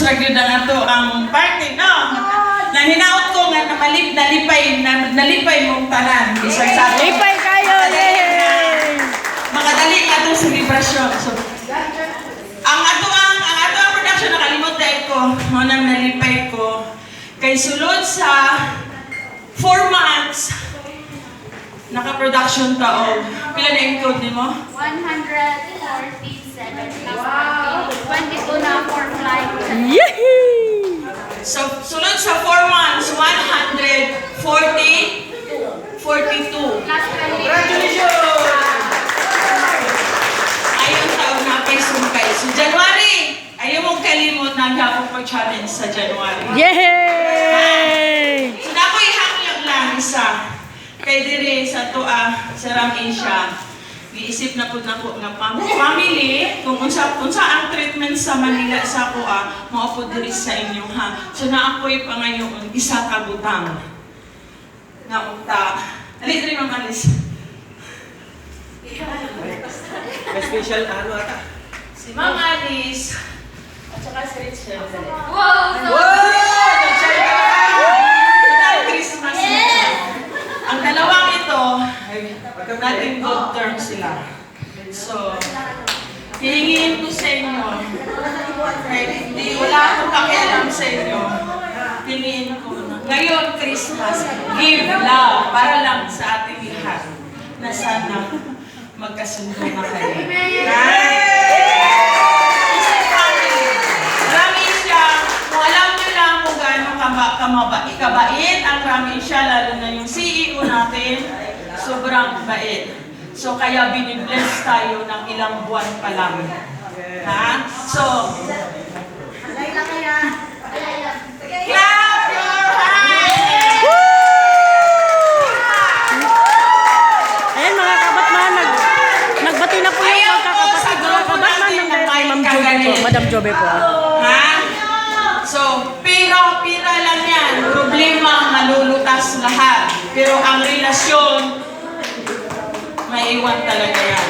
ra gyud ang ato ang party, no? Nahinaot ko nga nalipay mong tanan. Bisag sa ato. Lipay kayo, Makadali nga itong celebration. So, ang ato ang production nakalimot dahil ko, nang nalipay ko, kay sulod sa 4 months, naka-production taog. Pila na encode ni mo? 147. Wow! 22 na for flight. Yehey! So, sulod sa 4 months, 42. Congratulations! Ayun taon na kay Sunkay. So, January, ayaw mong kalimot na gapong pag-challenge sa January. Yehey! So, naku ihangyak lang isa. Kay dire sa Toa, sa Ram Asia, iisip na po nga family, kung unsa ang treatment sa Manila sa Toa, maupod diri sa inyo ha. So, naapoy pa ngayon, isa ka butang. Na unta. Alis rin Ma'am Alice. May special ano ata? Si Ma'am Alice, at saka si Richard. Wow! Christmas nito. Ang dalawang ito, nating good terms sila. So, hihingin ko sa inyo, wala akong pakialam sa inyo, piliin ko na. Ngayon, Christmas, give love para lang sa ating lahat na sana magkasundo na kayo. Kabait ang Ramin siya, lalo na yung CEO natin, sobrang bait. So, kaya binibless tayo ng ilang buwan pa lang. Ha? So, clap your hands! Ayan mga kabatman, nagbati na po yung magkakapatid mga kabatman ng Ma'am Jobe po, Madam Jobe po. Ha? So, pira lang yan. Problema, malulutas lahat. Pero ang relasyon, maiwan talaga yan.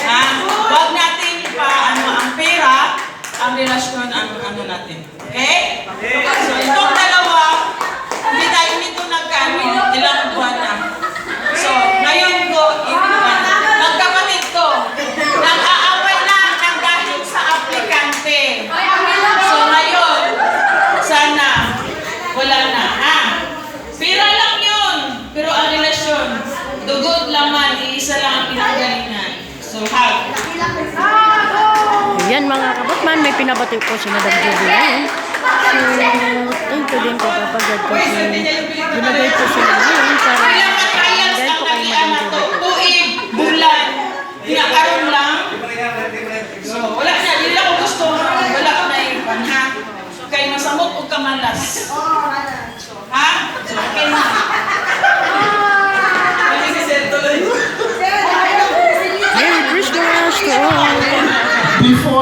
Ha? Huwag natin ipaano ang pera, ang relasyon, ano natin. Okay? So, itong dalawa, hindi tayo nito nagkaano, ilang buwan na. So, ngayon ko, magkapatid ko, nag-aaway na ng dahil sa aplikante. So, ngayon, sana, wala na, ha? Pira lang yun. Pero ang relasyon, dugot laman, iisa lang ang pinagalingan. So, hug. Ayan mga kabatman, may pinabati po si Madam Jobe ngayon. So, thank you din po kapagad po si ginagay po siya ngayon para Ilang trials dahil ang po kay nagian Madam na to. Jobe. Tuig, bulan. Tinakaroon lang. So, wala na. Yun lang ko gusto. Wala ko na ipan, ha? So, kay masamot o kamalas. Ha? So, okay na. Merry Christmas to all! Before